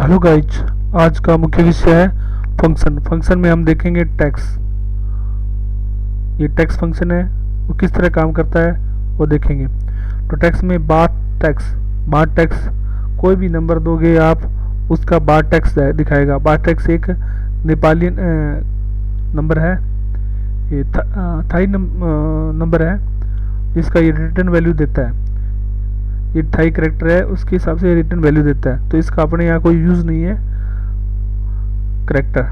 Hello guys, आज का मुख्य विषय है फंक्शन। फंक्शन में हम देखेंगे टैक्स। ये टैक्स फंक्शन है, वो किस तरह काम करता है वो देखेंगे। तो टैक्स में बार टैक्स कोई भी नंबर दोगे आप, उसका बार टैक्स दिखाएगा। बार टैक्स एक नेपाली नंबर है, ये थाई नंबर है, जिसका ये रिटर्न वैल्यू देता है। ये थाई करेक्टर है, उसके हिसाब से रिटर्न वैल्यू देता है। तो इसका अपने यहाँ कोई यूज़ नहीं है करेक्टर।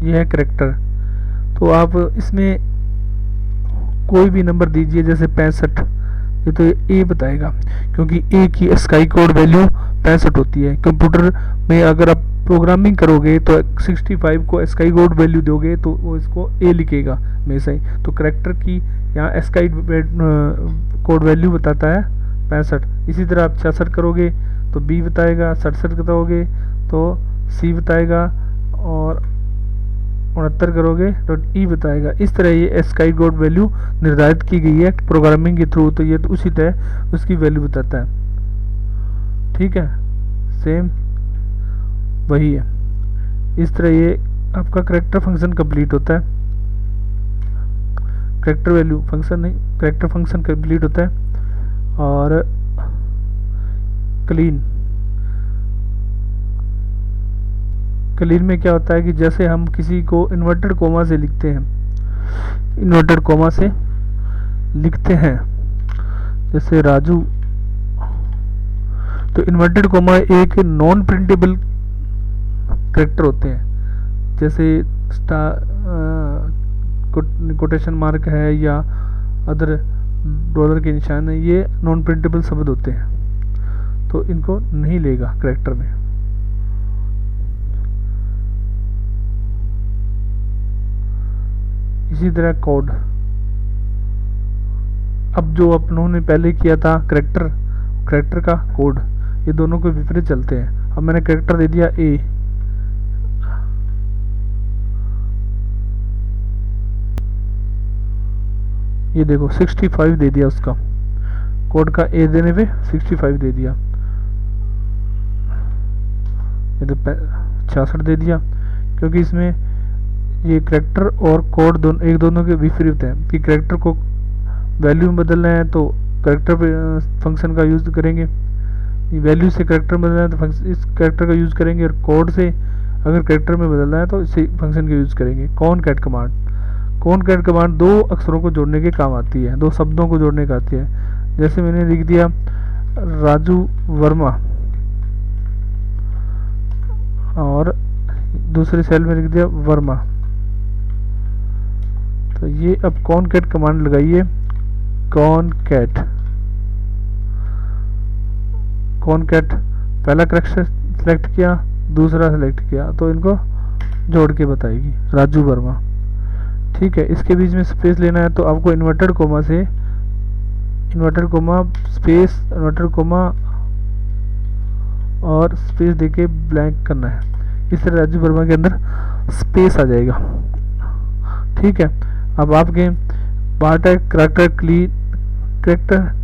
ये है करेक्टर। तो आप इसमें कोई भी नंबर दीजिए, जैसे 65, ये तो ए बताएगा, क्योंकि ए की स्काई कोड वैल्यू 65 होती है। कंप्यूटर में अगर आप प्रोग्रामिंग करोगे तो 65 को स्काई कोड वैल्यू दोगे तो वो इसको ए लिखेगा हमेशा ही। तो करेक्टर की यहाँ स्काई कोड वैल्यू बताता है 65। इसी तरह आप 66 करोगे तो बी बताएगा, 67 करोगे तो सी बताएगा, और 69 करोगे तो ई बताएगा। इस तरह ये स्काई कोड वैल्यू निर्धारित की गई है प्रोग्रामिंग के थ्रू। तो ये तो उसी तरह उसकी वैल्यू बताता है। ठीक है, सेम वही है। इस तरह ये आपका करेक्टर फंक्शन कंप्लीट होता है। करेक्टर वैल्यू फंक्शन नहीं, करेक्टर फंक्शन कंप्लीट होता है। और क्लीन में क्या होता है कि जैसे हम किसी को इन्वर्टेड कोमा से लिखते हैं, जैसे राजू, तो इन्वर्टेड कोमा एक नॉन प्रिंटेबल करेक्टर होते हैं। जैसे कोटेशन मार्क है या अदर डॉलर के निशान है, ये नॉन प्रिंटेबल शब्द होते हैं, तो इनको नहीं लेगा करेक्टर में। इसी तरह कोड, अब जो अपनों ने पहले किया था करेक्टर का कोड, ये दोनों को विपरीत चलते हैं। अब मैंने करेक्टर दे दिया ए, ये देखो 65 दे दिया, उसका कोड का ए देने पे 65 दे दिया। ये तो 66 दे दिया, क्योंकि इसमें ये करेक्टर और कोड दोनों के विपरीत हैं। कि करेक्टर को वैल्यू में बदलना है तो करेक्टर फंक्शन का यूज़ करेंगे, वैल्यू से करेक्टर में बदलना है तो इस करेक्टर का यूज़ करेंगे, और कोड से अगर करेक्टर में बदलना है तो इसी फंक्शन का यूज़ करेंगे। कॉनकैट कमांड 2 अक्षरों को जोड़ने के काम आती है, 2 शब्दों को जोड़ने का आती है। जैसे मैंने लिख दिया राजू वर्मा, और दूसरे सेल में लिख दिया वर्मा, तो ये अब कॉनकैट कमांड लगाइए। कॉनकैट पहला करेक्टर सेलेक्ट किया, दूसरा सेलेक्ट किया, तो इनको जोड़ के बताएगी राजू वर्मा। ठीक है, इसके बीच में स्पेस लेना है तो आपको inverted coma space inverted coma और स्पेस देके ब्लैंक करना है। इस तरह राजू वर्मा के अंदर स्पेस आ जाएगा। ठीक है, अब आपके character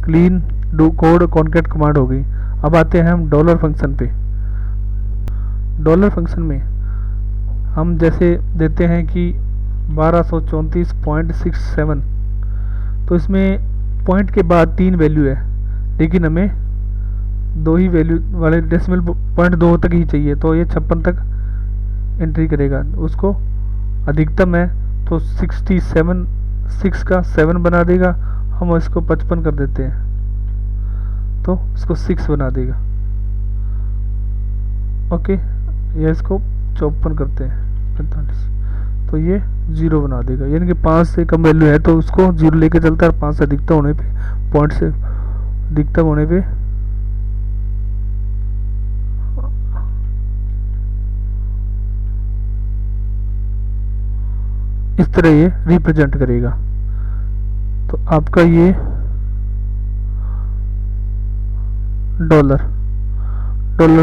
clean code concat command हो गई। अब आते हैं हम डॉलर फंक्शन पे। डॉलर फंक्शन में हम जैसे देते हैं कि 1234.67, तो इसमें पॉइंट के बाद 3 वैल्यू है, लेकिन हमें 2 ही वैल्यू वाले डेसिमल पॉइंट 2 तक ही चाहिए, तो ये 56 तक एंट्री करेगा। उसको अधिकतम है तो 67, 6 का 7 बना देगा। हम इसको 55 कर देते हैं तो इसको 6 बना देगा। ओके, ये इसको 54 करते हैं 45, तो ये 0 बना देगा। यानी कि 5 से कम वैल्यू है तो उसको 0 लेके चलता है, और 5 से अधिकतम होने पे, पॉइंट से अधिकतम होने पे इस तरह ये रिप्रेजेंट करेगा। तो आपका ये डॉलर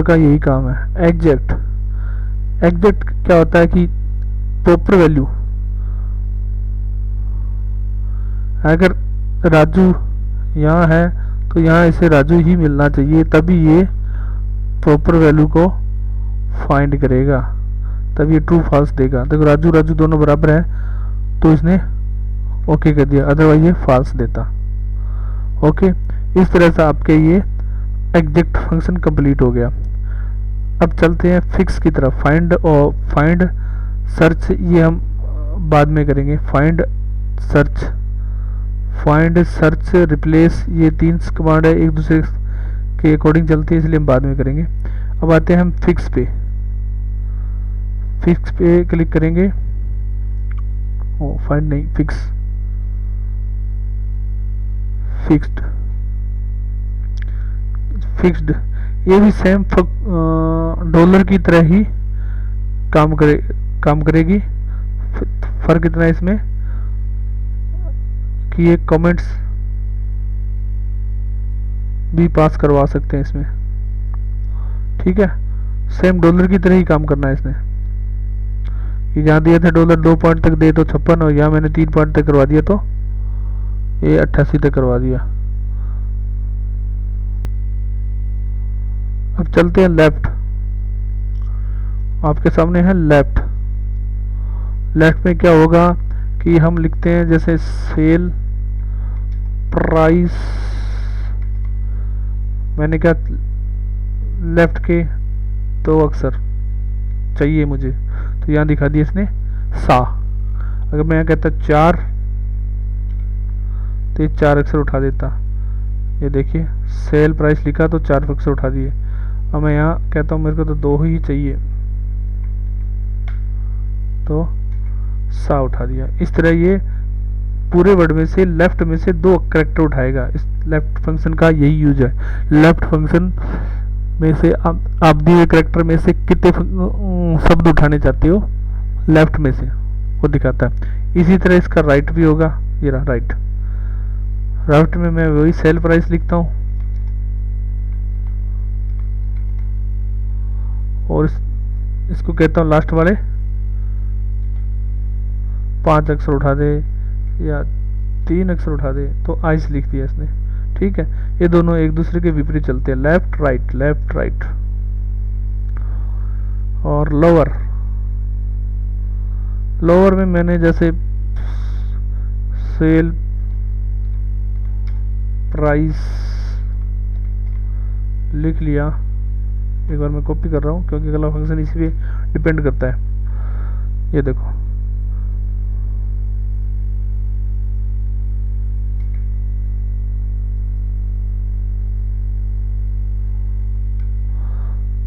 का यही काम है। एग्जैक्ट क्या होता है कि प्रॉपर वैल्यू, अगर राजू यहाँ है तो यहाँ इसे राजू ही मिलना चाहिए, तभी ये प्रॉपर वैल्यू को फाइंड करेगा, तब ये ट्रू फॉल्स देगा। देखो राजू राजू दोनों बराबर है, तो इसने ओके कर दिया, अदरवाइज ये फॉल्स देता। ओके, इस तरह से आपके ये एग्जैक्ट फंक्शन कंप्लीट हो गया। अब चलते हैं फिक्स की तरफ। फाइंड और फाइंड सर्च ये हम बाद में करेंगे। फाइंड सर्च रिप्लेस, ये 3 कमांड है, एक दूसरे के अकॉर्डिंग चलती है, इसलिए हम बाद में करेंगे। अब आते हैं हम फिक्स पे। फिक्स पे क्लिक करेंगे, फाइंड नहीं, फिक्स्ड ये भी सेम डॉलर की तरह ही काम करेगी। फर्क इतना है इसमें कि ये कमेंट्स भी पास करवा सकते हैं इसमें, ठीक है। सेम डॉलर की तरह ही काम करना है इसने। ये जहाँ दिया था डॉलर 2 पॉइंट तक दे तो 56, और यहाँ मैंने 3 पॉइंट तक करवा दिया तो ये 88 तक करवा दिया। अब चलते हैं लेफ्ट। आपके सामने है लेफ्ट में क्या होगा कि हम लिखते हैं जैसे सेल प्राइस, मैंने क्या लेफ्ट के 2 अक्षर चाहिए मुझे, तो यहाँ दिखा दिया इसने सा। अगर मैं यहाँ कहता 4 तो ये 4 अक्षर उठा देता। ये देखिए सेल प्राइस लिखा तो 4 अक्षर उठा दिए। अब मैं यहाँ कहता हूँ मेरे को तो 2 ही चाहिए, तो सा उठा दिया। इस तरह ये पूरे वर्ड में से लेफ्ट में से 2 कैरेक्टर उठाएगा। इस लेफ्ट फंक्शन का यही यूज है। लेफ्ट फंक्शन में से आप दिए कैरेक्टर में से कितने शब्द उठाने चाहते हो लेफ्ट में से, वो दिखाता है। इसी तरह इसका राइट भी होगा। ये रहा राइट में मैं वही सेल प्राइस लिखता हूँ, और इसको कहता हूँ लास्ट वाले 5 अक्षर उठा दे या 3 अक्षर उठा दे, तो आइस लिख दिया इसने, ठीक है। ये दोनों एक दूसरे के विपरीत चलते हैं, लेफ्ट राइट। और लोअर में मैंने जैसे सेल प्राइस लिख लिया। एक बार मैं कॉपी कर रहा हूँ क्योंकि अगला फंक्शन इसी पे डिपेंड करता है। ये देखो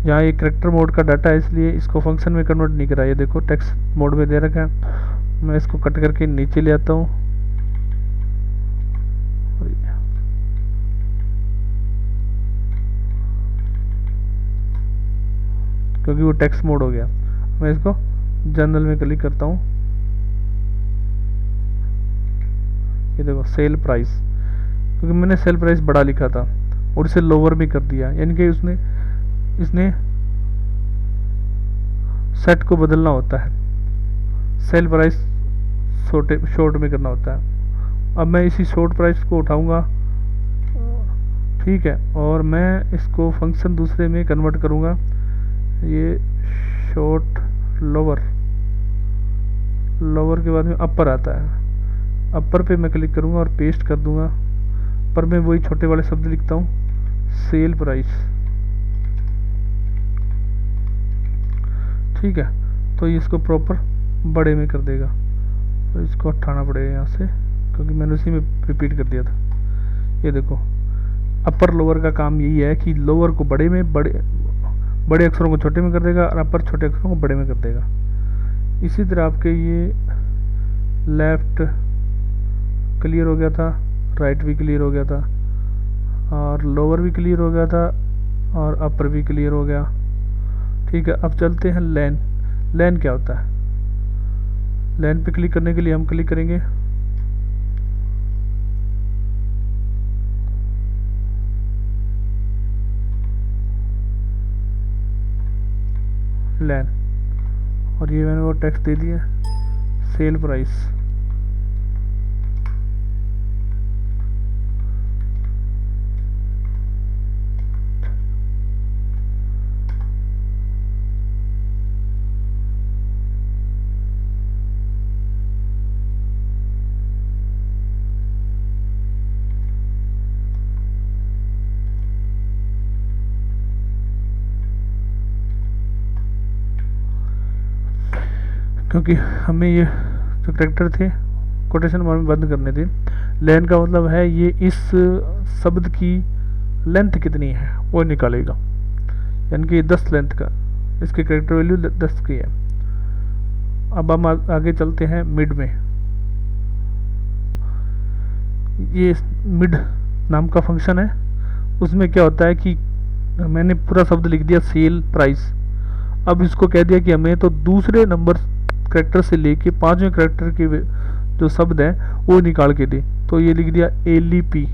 यहाँ ये करेक्टर मोड का डाटा है, इसलिए इसको फंक्शन में कन्वर्ट नहीं करा। ये देखो टेक्स्ट मोड में दे रखा है। मैं इसको कट करके नीचे ले आता हूँ, क्योंकि वो टेक्स्ट मोड हो गया। मैं इसको जनरल में क्लिक करता हूँ। ये देखो सेल प्राइस, क्योंकि मैंने सेल प्राइस बड़ा लिखा था और इसे लोअर भी कर दिया, यानी कि इसने सेट को बदलना होता है। सेल प्राइस शॉर्ट में करना होता है। अब मैं इसी शॉर्ट प्राइस को उठाऊंगा, ठीक है, और मैं इसको फंक्शन दूसरे में कन्वर्ट करूंगा। ये शॉर्ट लोअर के बाद में अपर आता है। अपर पे मैं क्लिक करूंगा और पेस्ट कर दूंगा। पर मैं वही छोटे वाले शब्द लिखता हूँ, सेल प्राइस, ठीक है। तो इसको प्रॉपर बड़े में कर देगा, और इसको हटाना पड़ेगा यहाँ से, क्योंकि मैंने उसी में रिपीट कर दिया था। ये देखो अपर लोअर का काम यही है कि लोअर को बड़े अक्षरों को छोटे में कर देगा और अपर छोटे अक्षरों को बड़े में कर देगा। इसी तरह आपके ये लेफ्ट क्लियर हो गया था, राइट भी क्लियर हो गया था, और लोअर भी क्लियर हो गया था, और अपर भी क्लियर हो गया, ठीक है। अब चलते हैं लेन क्या होता है। लेन पे क्लिक करने के लिए हम क्लिक करेंगे लेन, और ये मैंने वो टेक्स्ट दे दिया सेल प्राइस। क्योंकि हमें ये जो करेक्टर थे कोटेशन मार्क में बंद करने थे। लेन का मतलब है ये इस शब्द की लेंथ कितनी है वो निकालेगा, यानी कि 10 लेंथ का, इसकी करेक्टर वैल्यू 10 की है। अब हम आगे चलते हैं मिड में। ये मिड नाम का फंक्शन है, उसमें क्या होता है कि मैंने पूरा शब्द लिख दिया सेल प्राइस। अब इसको कह दिया कि हमें तो दूसरे नंबर करेक्टर से लेके 5वें करेक्टर के जो शब्द है वो निकाल के दे, तो ये लिख दिया एलईपी।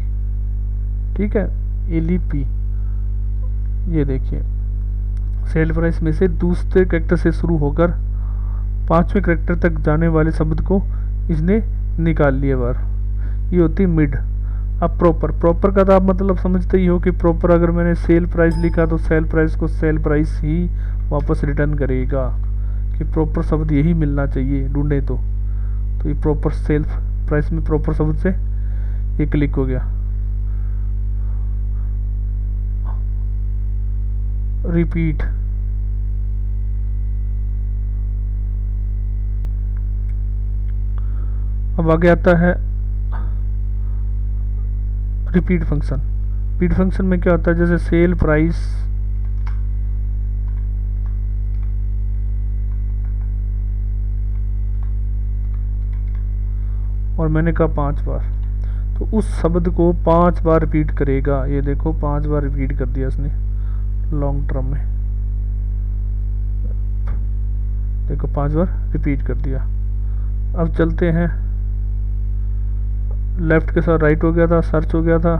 ठीक है, एलईपी। ये देखिए सेल प्राइस में से दूसरे करेक्टर से शुरू होकर 5वें करेक्टर तक जाने वाले शब्द को इसने निकाल लिया बार। ये होती है मिड। अब प्रॉपर का तो आप मतलब समझते ही हो कि प्रॉपर अगर मैंने सेल प्राइस लिखा तो सेल प्राइस को सेल प्राइस ही वापस रिटर्न करेगा, कि प्रॉपर शब्द यही मिलना चाहिए ढूंढे तो ये प्रॉपर सेल प्राइस में प्रॉपर शब्द से ये क्लिक हो गया। रिपीट, अब आगे आता है रिपीट फंक्शन। रिपीट फंक्शन में क्या होता है, जैसे सेल प्राइस और मैंने कहा 5 बार, तो उस शब्द को 5 बार रिपीट करेगा। ये देखो 5 बार रिपीट कर दिया इसने लॉन्ग टर्म में, देखो 5 बार रिपीट कर दिया। अब चलते हैं लेफ्ट के साथ राइट हो गया था, सर्च हो गया था,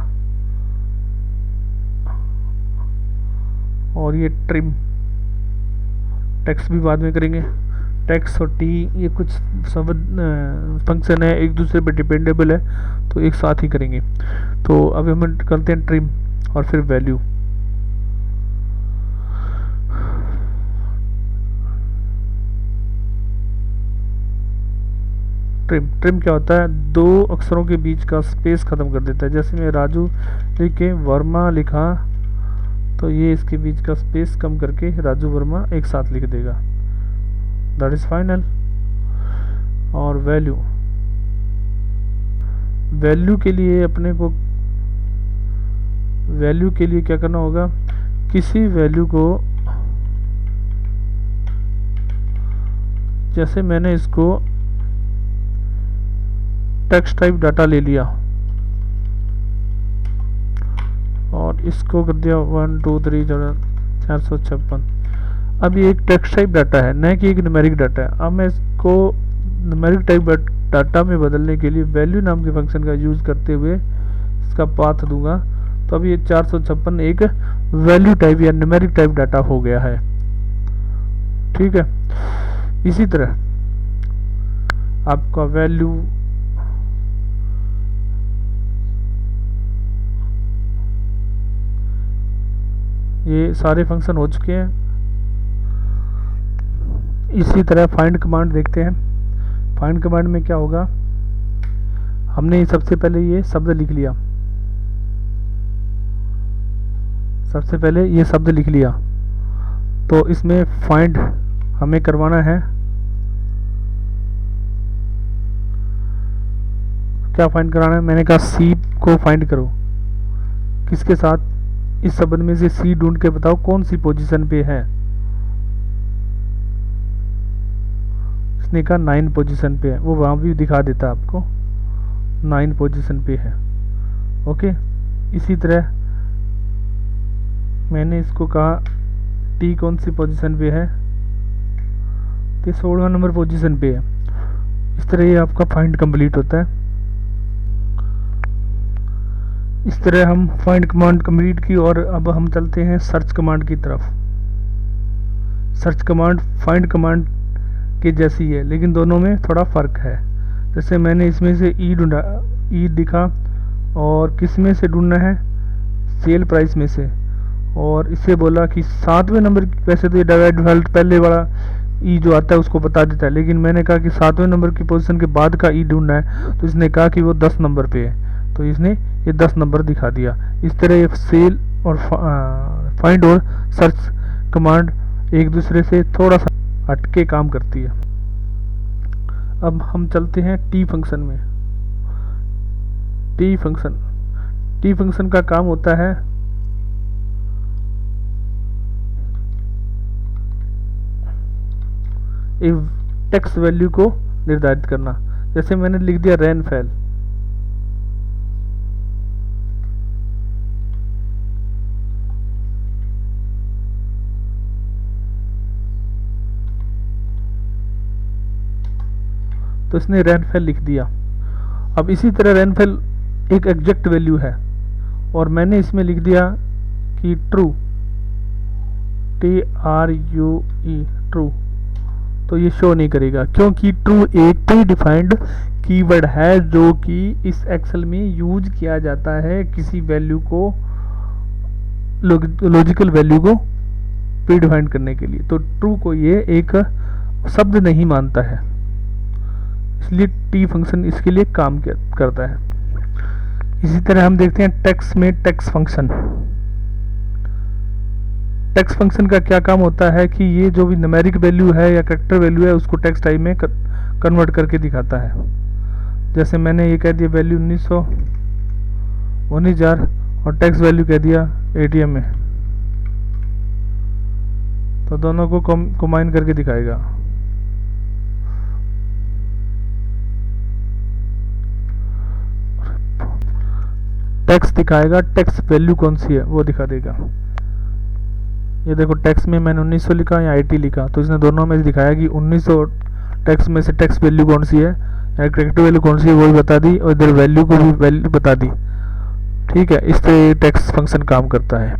और ये ट्रिम टेक्स्ट भी बाद में करेंगे। टेक्स्ट और टी ये कुछ शब्द फंक्शन है, एक दूसरे पे डिपेंडेबल है, तो एक साथ ही करेंगे। तो अभी हम करते हैं ट्रिम और फिर वैल्यू। ट्रिम क्या होता है, 2 अक्षरों के बीच का स्पेस खत्म कर देता है। जैसे मैं राजू लिख के वर्मा लिखा तो ये इसके बीच का स्पेस कम करके राजू वर्मा एक साथ लिख देगा, दैट इज फाइनल। और वैल्यू के लिए अपने को क्या करना होगा, किसी वैल्यू को, जैसे मैंने इसको टेक्स्ट टाइप डाटा ले लिया और इसको कर दिया 1 2 3 456। अब ये एक टेक्स्ट टाइप डाटा है, न कि एक न्यूमेरिक डाटा है। अब मैं इसको न्यूमेरिक टाइप डाटा में बदलने के लिए वैल्यू नाम के फंक्शन का यूज करते हुए इसका पाथ दूंगा, तो अब ये 456 एक वैल्यू टाइप या न्यूमेरिक टाइप डाटा हो गया है। ठीक है, इसी तरह आपका वैल्यू ये सारे फंक्शन हो चुके हैं। इसी तरह फाइंड कमांड देखते हैं। फाइंड कमांड में क्या होगा, हमने सबसे पहले ये शब्द लिख लिया, तो इसमें फाइंड हमें करवाना है, क्या फाइंड कराना है, मैंने कहा सी को फाइंड करो। किसके साथ, इस शब्द में से सी ढूंढ के बताओ कौन सी पोजीशन पे है। इसने कहा 9 पोजीशन पे है, वो वहां भी दिखा देता आपको 9 पोजीशन पे है। ओके, इसी तरह मैंने इसको कहा टी कौन सी पोजीशन पे है, तो 16 नंबर पोजीशन पे है। इस तरह ये आपका फाइंड कंप्लीट होता है। इस तरह हम फाइंड कमांड कंप्लीट की, और अब हम चलते हैं सर्च कमांड की तरफ। सर्च कमांड फाइंड कमांड के जैसी है, लेकिन दोनों में थोड़ा फ़र्क है। जैसे मैंने इसमें से ई ढूंढा, ई दिखा, और किस में से ढूंढना है, सेल प्राइस में से, और इससे बोला कि 7वें नंबर, वैसे तो ये डिफ़ॉल्ट पहले वाला ई जो आता है उसको बता देता है, लेकिन मैंने कहा कि 7वें नंबर की पोजीशन के बाद का ई ढूंढना है, तो इसने कहा कि वो 10 नंबर पे है, तो इसने ये 10 नंबर दिखा दिया। इस तरह ये सेल और फाइंड और सर्च कमांड एक दूसरे से थोड़ा सा हटके काम करती है। अब हम चलते हैं टी फंक्शन में। टी फंक्शन का काम होता है एक टेक्स्ट वैल्यू को निर्धारित करना। जैसे मैंने लिख दिया रेनफॉल, तो इसने रेनफॉल लिख दिया। अब इसी तरह रेनफॉल एक एग्जैक्ट वैल्यू है और मैंने इसमें लिख दिया कि ट्रू, TRUE ट्रू, तो ये शो नहीं करेगा क्योंकि ट्रू एक प्री डिफाइंड कीवर्ड है जो कि इस एक्सेल में यूज किया जाता है किसी वैल्यू को, लॉजिकल वैल्यू को प्री डिफाइंड करने के लिए। तो ट्रू को ये एक शब्द नहीं मानता है, इसलिए टी फंक्शन इसके लिए काम करता है। इसी तरह हम देखते हैं टेक्स्ट में टेक्स्ट फंक्शन। टेक्स्ट फंक्शन का क्या काम होता है कि ये जो भी न्यूमेरिक वैल्यू है या कैरेक्टर वैल्यू है उसको टेक्स्ट टाइप में कन्वर्ट करके दिखाता है। जैसे मैंने ये कह दिया वैल्यू 19,000 और टेक्स्ट वैल्यू कह दिया ATM में, तो दोनों को कंबाइन करके दिखाएगा। टेक्स्ट दिखाएगा, टेक्स्ट वैल्यू कौन सी है वो दिखा देगा। ये देखो टेक्स्ट में मैंने 1900 लिखा या 80 लिखा, तो इसने दोनों में दिखाया कि 1900 टेक्स्ट में से टेक्स्ट वैल्यू कौन सी है या कैरेक्टर वैल्यू कौन सी है वो भी बता दी और इधर वैल्यू को भी वैल्यू बता दी। ठीक है, इस तरह टेक्स्ट फंक्शन काम करता है।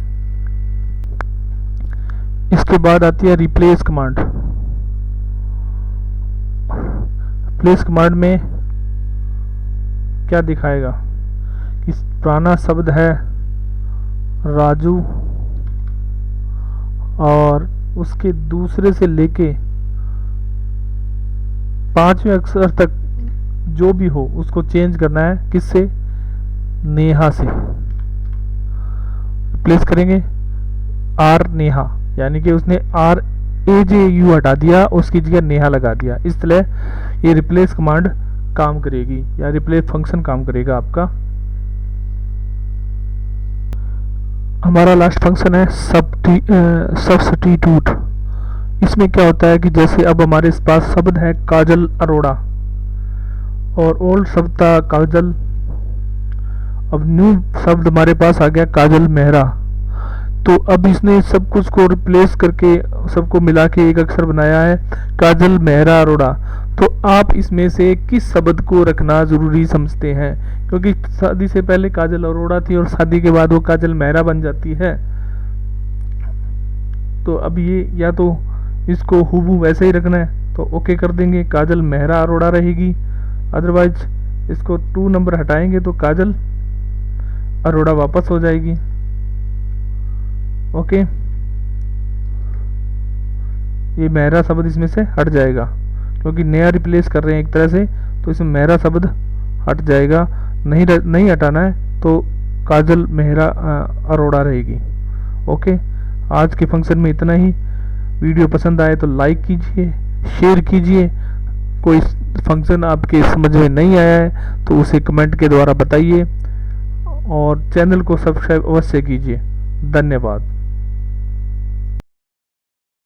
इसके बाद आती है रिप्लेस कमांड। रिप्लेस कमांड में क्या दिखाएगा कि पुराना शब्द है राजू और उसके दूसरे से लेके 5वें अक्षर तक जो भी हो उसको चेंज करना है, किससे, नेहा से। रिप्लेस करेंगे आर नेहा, यानी कि उसने RAJU हटा दिया, उसकी जगह नेहा लगा दिया। इस तरह ये रिप्लेस कमांड काम करेगी या रिप्लेस फंक्शन काम करेगा आपका। हमारा लास्ट फंक्शन है सब्स्टिट्यूट। इसमें क्या होता है कि जैसे अब हमारे पास शब्द है काजल अरोड़ा और ओल्ड शब्द था काजल, अब न्यू शब्द हमारे पास आ गया काजल मेहरा। तो अब इसने सब कुछ को रिप्लेस करके सबको मिला के एक अक्षर बनाया है काजल मेहरा अरोड़ा। तो आप इसमें से किस शब्द को रखना ज़रूरी समझते हैं, क्योंकि शादी से पहले काजल अरोड़ा थी और शादी के बाद वो काजल मेहरा बन जाती है। तो अब ये या तो इसको हूबहू वैसे ही रखना है तो ओके कर देंगे, काजल मेहरा अरोड़ा रहेगी। अदरवाइज इसको 2 नंबर हटाएंगे तो काजल अरोड़ा वापस हो जाएगी। ओके, ये मेहरा शब्द इसमें से हट जाएगा क्योंकि नया रिप्लेस कर रहे हैं एक तरह से, तो इसमें मेहरा शब्द हट जाएगा। नहीं हटाना है तो काजल मेहरा अरोड़ा रहेगी। ओके, आज के फंक्शन में इतना ही। वीडियो पसंद आए तो लाइक कीजिए, शेयर कीजिए। कोई फंक्शन आपके समझ में नहीं आया है तो उसे कमेंट के द्वारा बताइए और चैनल को सब्सक्राइब अवश्य कीजिए। धन्यवाद।